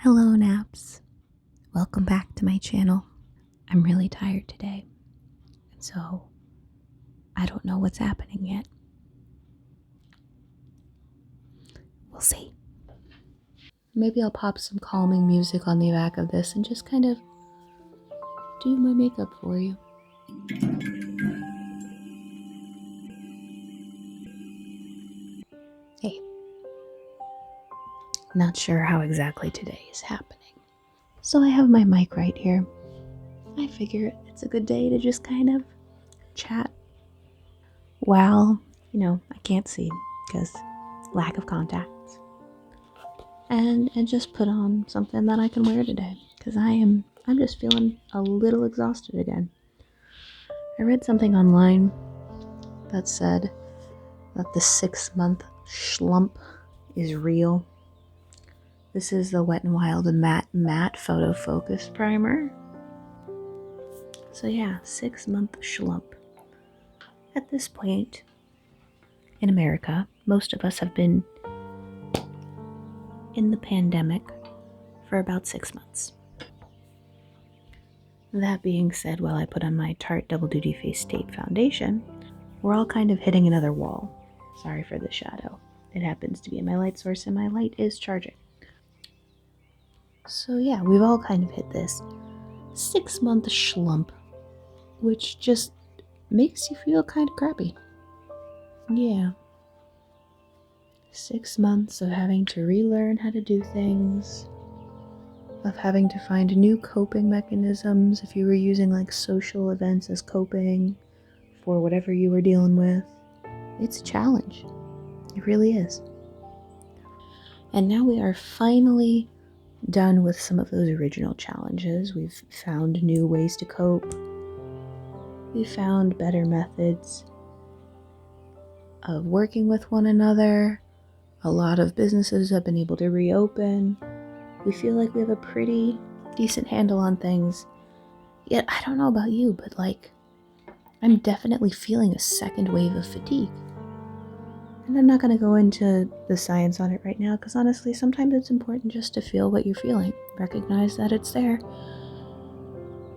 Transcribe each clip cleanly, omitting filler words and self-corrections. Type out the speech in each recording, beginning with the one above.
Hello naps, welcome back to my channel. I'm really tired today, and so I don't know what's happening yet. We'll see. Maybe I'll pop some calming music on the back of this and just kind of do my makeup for you. Hey, not sure how exactly today is happening. So I have my mic right here. I figure it's a good day to just kind of chat while, I can't see because lack of contacts. And just put on something that I can wear today because I'm just feeling a little exhausted again. I read something online that said that the 6-month schlump is real. This is the Wet n Wild matte photo focus primer. So yeah, 6-month schlump. At this point in America, most of us have been in the pandemic for about 6 months. That being said, while I put on my Tarte Double Duty Face Tape Foundation, we're all kind of hitting another wall. Sorry for the shadow. It happens to be my light source and my light is charging. So yeah, we've all kind of hit this 6-month schlump, which just makes you feel kind of crappy. Yeah. 6 months of having to relearn how to do things, of having to find new coping mechanisms if you were using like social events as coping for whatever you were dealing with. It's a challenge. It really is. And now we are finally done with some of those original challenges. We've found new ways to cope. We found better methods of working with one another. A lot of businesses have been able to reopen. We feel like we have a pretty decent handle on things. Yet, I don't know about you, but I'm definitely feeling a second wave of fatigue. And I'm not going to go into the science on it right now, because honestly, sometimes it's important just to feel what you're feeling. Recognize that it's there.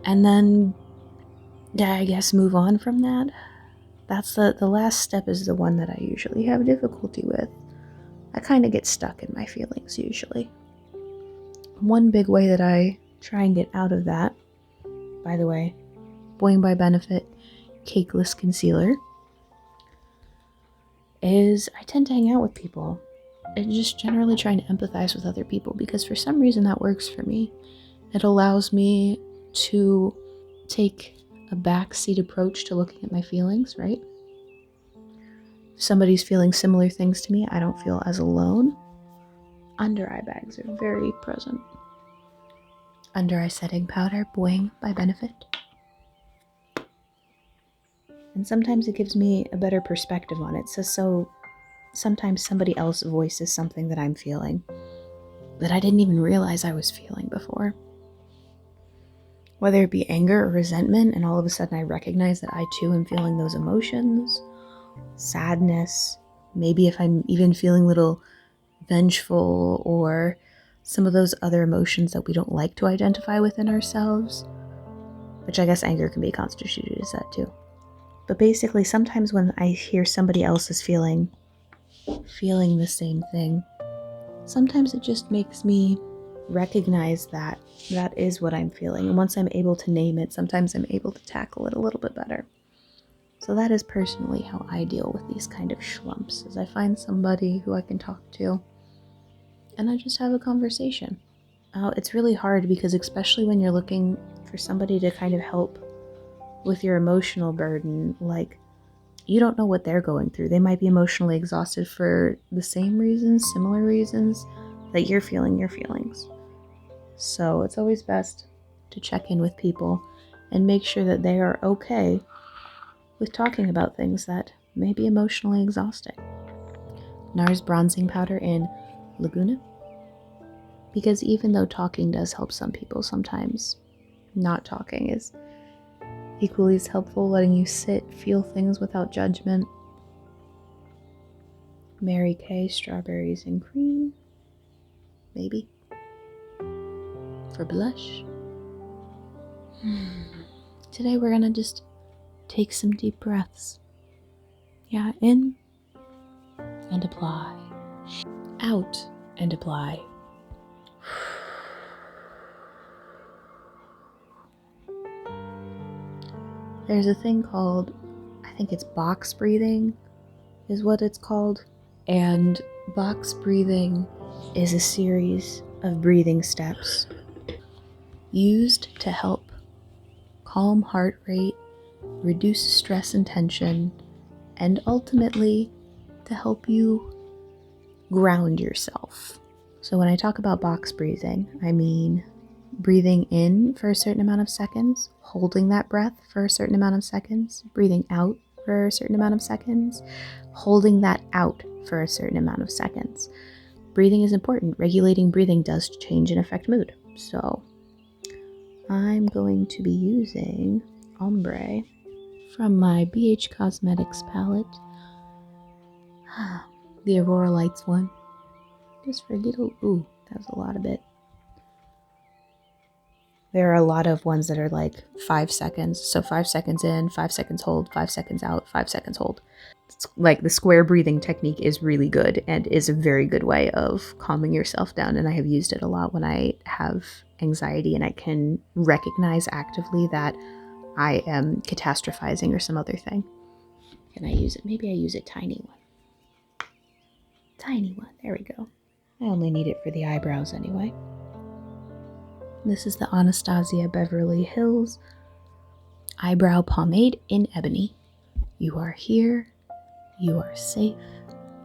And then, I guess, move on from that. That's the last step is the one that I usually have difficulty with. I kind of get stuck in my feelings usually. One big way that I try and get out of that, by the way, Boi-ing by Benefit Cakeless Concealer, is I tend to hang out with people and just generally trying to empathize with other people, because for some reason that works for me. It allows me to take a backseat approach to looking at my feelings, right? If somebody's feeling similar things to me, I don't feel as alone. Under eye bags are very present. Under eye setting powder, Boi-ing by Benefit. And sometimes it gives me a better perspective on it. So sometimes somebody else voices something that I'm feeling that I didn't even realize I was feeling before. Whether it be anger or resentment, and all of a sudden I recognize that I too am feeling those emotions. Sadness, maybe if I'm even feeling a little vengeful, or some of those other emotions that we don't like to identify within ourselves, which I guess anger can be constituted as that too. But basically, sometimes when I hear somebody else is feeling the same thing, sometimes it just makes me recognize that that is what I'm feeling. And once I'm able to name it, sometimes I'm able to tackle it a little bit better. So that is personally how I deal with these kind of schlumps, is I find somebody who I can talk to and I just have a conversation. It's really hard because, especially when you're looking for somebody to kind of help with your emotional burden, you don't know what they're going through. They might be emotionally exhausted for the same reasons, similar reasons that you're feeling your feelings. So it's always best to check in with people and make sure that they are okay with talking about things that may be emotionally exhausting. Nars bronzing powder in Leguna. Because even though talking does help some people, sometimes not talking is equally as helpful, letting you sit, feel things without judgment. Mary Kay, strawberries and cream. Maybe. for blush. Today we're gonna just take some deep breaths. Yeah, in and apply. Out and apply. There's a thing called, I think it's box breathing is what it's called. And box breathing is a series of breathing steps used to help calm heart rate, reduce stress and tension, and ultimately to help you ground yourself. So when I talk about box breathing, I mean breathing in for a certain amount of seconds, holding that breath for a certain amount of seconds, breathing out for a certain amount of seconds, holding that out for a certain amount of seconds. Breathing is important. Regulating breathing does change and affect mood. So I'm going to be using Ombre from my BH Cosmetics palette. The Aurora Lights one. Just for a little, ooh, that was a lot of it. There are a lot of ones that are like 5 seconds. So 5 seconds in, 5 seconds hold, 5 seconds out, 5 seconds hold. It's like the square breathing technique is really good and is a very good way of calming yourself down. And I have used it a lot when I have anxiety and I can recognize actively that I am catastrophizing or some other thing. Can I use it? Maybe I use a tiny one. Tiny one. There we go. I only need it for the eyebrows anyway. This is the Anastasia Beverly Hills Eyebrow Pomade in Ebony. You are here. You are safe.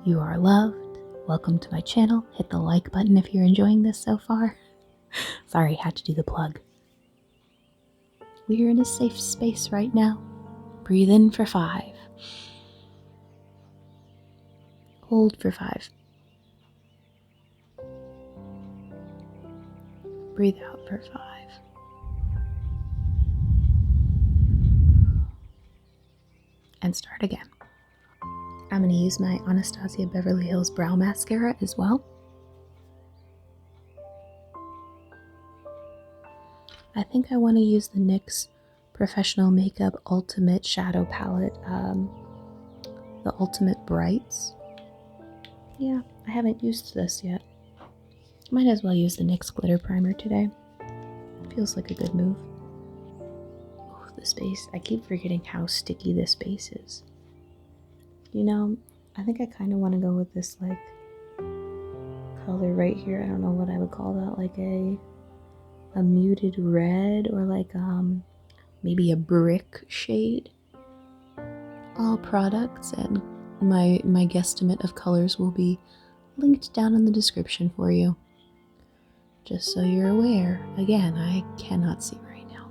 You are loved. Welcome to my channel. Hit the like button if you're enjoying this so far. Sorry, had to do the plug. We are in a safe space right now. Breathe in for 5. Hold for 5. Breathe out for 5. And start again. I'm going to use my Anastasia Beverly Hills Brow Mascara as well. I think I want to use the NYX Professional Makeup Ultimate Shadow Palette, the Ultimate Brights. Yeah, I haven't used this yet. Might as well use the NYX Glitter Primer today. Feels like a good move. Oh, the space. I keep forgetting how sticky this base is. You know, I think I kind of want to go with this, like, color right here. I don't know what I would call that, like a muted red or like maybe a brick shade. All products and my guesstimate of colors will be linked down in the description for you. Just so you're aware. Again, I cannot see right now.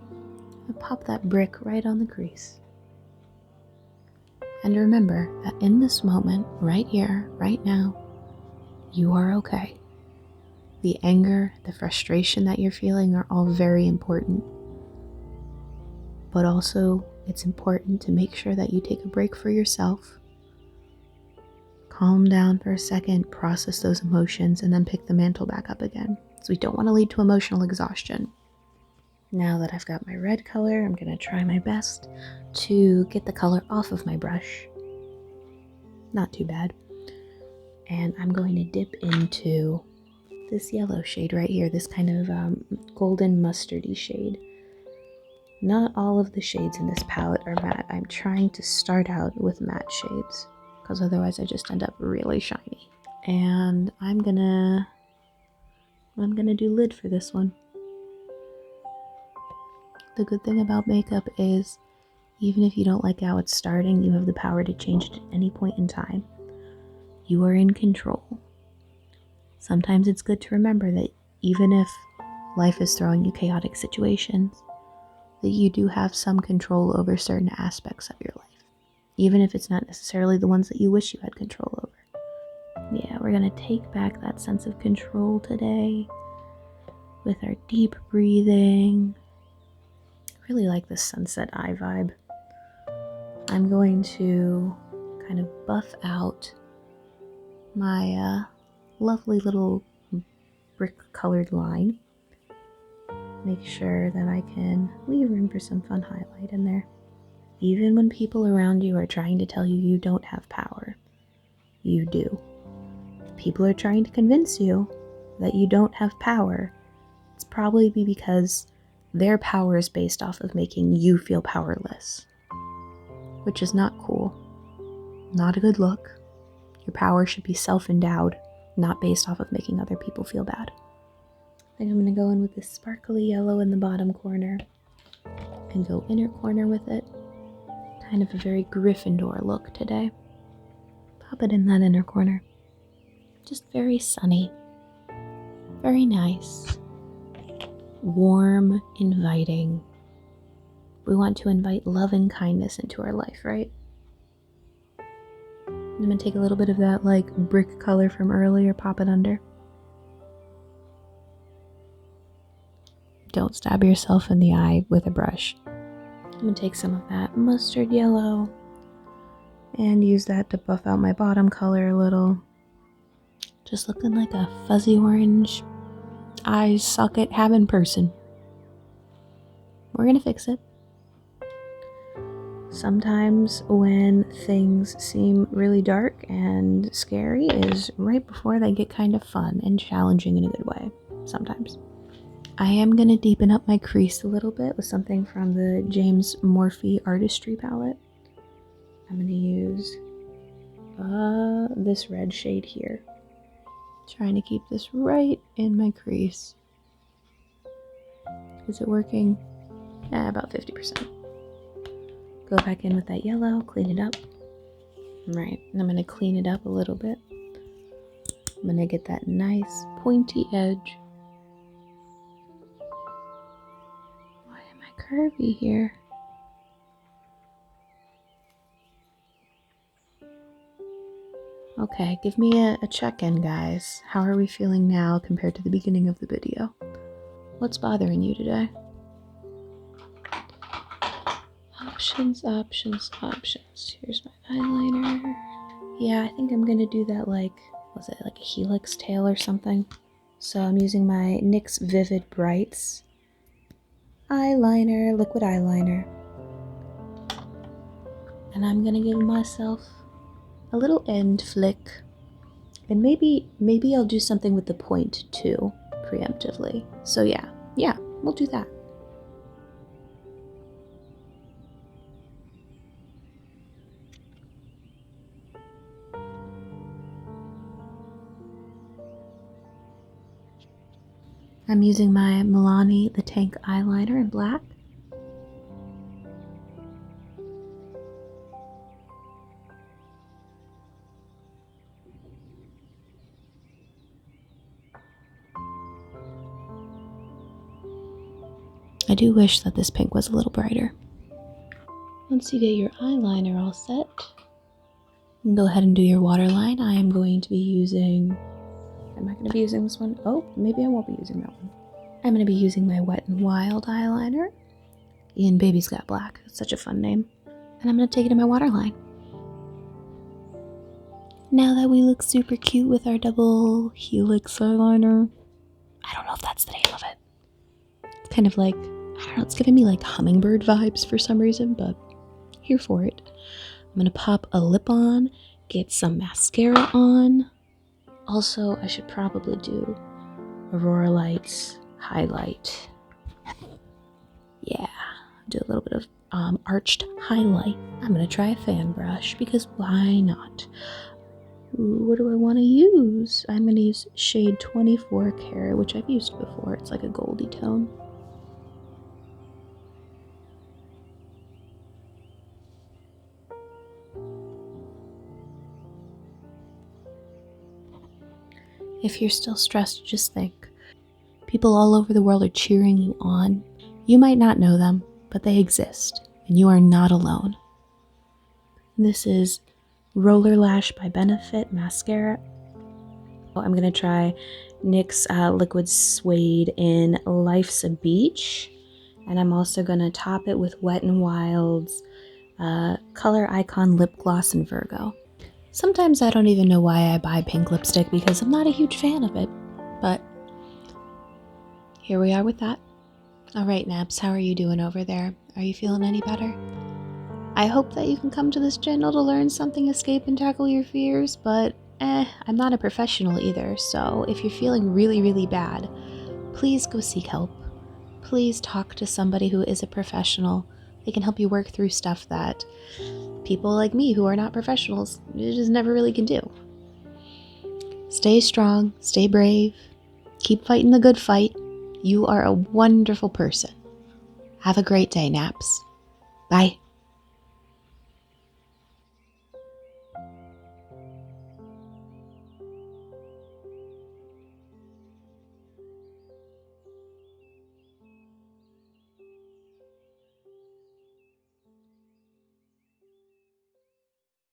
I'll pop that brick right on the crease. And remember that in this moment, right here, right now, you are okay. The anger, the frustration that you're feeling are all very important. But also, it's important to make sure that you take a break for yourself. Calm down for a second, process those emotions, and then pick the mantle back up again. So we don't want to lead to emotional exhaustion. Now that I've got my red color, I'm going to try my best to get the color off of my brush. Not too bad. And I'm going to dip into this yellow shade right here, this kind of golden mustardy shade. Not all of the shades in this palette are matte. I'm trying to start out with matte shades because otherwise I just end up really shiny. And I'm gonna do lid for this one. The good thing about makeup is even if you don't like how it's starting, you have the power to change it at any point in time. You are in control. Sometimes it's good to remember that even if life is throwing you chaotic situations, that you do have some control over certain aspects of your life, even if it's not necessarily the ones that you wish you had control over. Yeah, we're gonna take back that sense of control today with our deep breathing. I really like this sunset eye vibe. I'm going to kind of buff out my lovely little brick colored line. make sure that I can leave room for some fun highlight in there. Even when people around you are trying to tell you you don't have power, you do. If people are trying to convince you that you don't have power, it's probably because their power is based off of making you feel powerless, which is not cool. Not a good look. Your power should be self-endowed, not based off of making other people feel bad. I think I'm going to go in with this sparkly yellow in the bottom corner and go inner corner with it. Kind of a very Gryffindor look today. Pop it in that inner corner. Just very sunny. Very nice. Warm, inviting. We want to invite love and kindness into our life, right? I'm going to take a little bit of that like brick color from earlier, pop it under. Don't stab yourself in the eye with a brush. I'm going to take some of that mustard yellow and use that to buff out my bottom color a little. Just looking like a fuzzy orange eyes socket having person. We're going to fix it. Sometimes when things seem really dark and scary is right before they get kind of fun and challenging in a good way. Sometimes. I am going to deepen up my crease a little bit with something from the James Morphe Artistry palette. I'm going to use this red shade here. Trying to keep this right in my crease. Is it working? About 50%. Go back in with that yellow, clean it up. Right, and I'm going to clean it up a little bit. I'm going to get that nice pointy edge. Curvy here. Okay, give me a check-in, guys. How are we feeling now compared to the beginning of the video? What's bothering you today? Options, options, options. Here's my eyeliner. Yeah, I think I'm gonna do that like, was it like a helix tail or something? So I'm using my NYX Vivid Brights eyeliner, liquid eyeliner. And I'm gonna give myself a little end flick. And maybe I'll do something with the point too, preemptively. So yeah, we'll do that. I'm using my Milani The Tank eyeliner in black. I do wish that this pink was a little brighter. Once you get your eyeliner all set, you can go ahead and do your waterline. I am going to be using... Am I going to be using this one? Oh, maybe I won't be using that one. I'm going to be using my Wet n Wild eyeliner in Baby's Got Black. It's such a fun name. And I'm going to take it in my waterline. Now that we look super cute with our double helix eyeliner, I don't know if that's the name of it. It's kind of like, I don't know, it's giving me like hummingbird vibes for some reason, but here for it. I'm going to pop a lip on, get some mascara on. Also, I should probably do Aurora Lights highlight. Yeah, do a little bit of arched highlight. I'm going to try a fan brush because why not? Ooh, what do I want to use? I'm going to use shade 24 Carat, which I've used before. It's like a goldy tone. If you're still stressed, just think. People all over the world are cheering you on. You might not know them, but they exist, and you are not alone. This is Roller Lash by Benefit Mascara. I'm going to try NYX Liquid Suede in Life's a Beach. And I'm also going to top it with Wet n Wild's Color Icon Lip Gloss in Virgo. Sometimes I don't even know why I buy pink lipstick because I'm not a huge fan of it. But here we are with that. All right, Naps, how are you doing over there? Are you feeling any better? I hope that you can come to this channel to learn something, escape, and tackle your fears, but I'm not a professional either, so if you're feeling really, really bad, please go seek help. Please talk to somebody who is a professional. They can help you work through stuff that people like me who are not professionals just never really can do. Stay strong, stay brave, keep fighting the good fight. You are a wonderful person. Have a great day, Naps. Bye.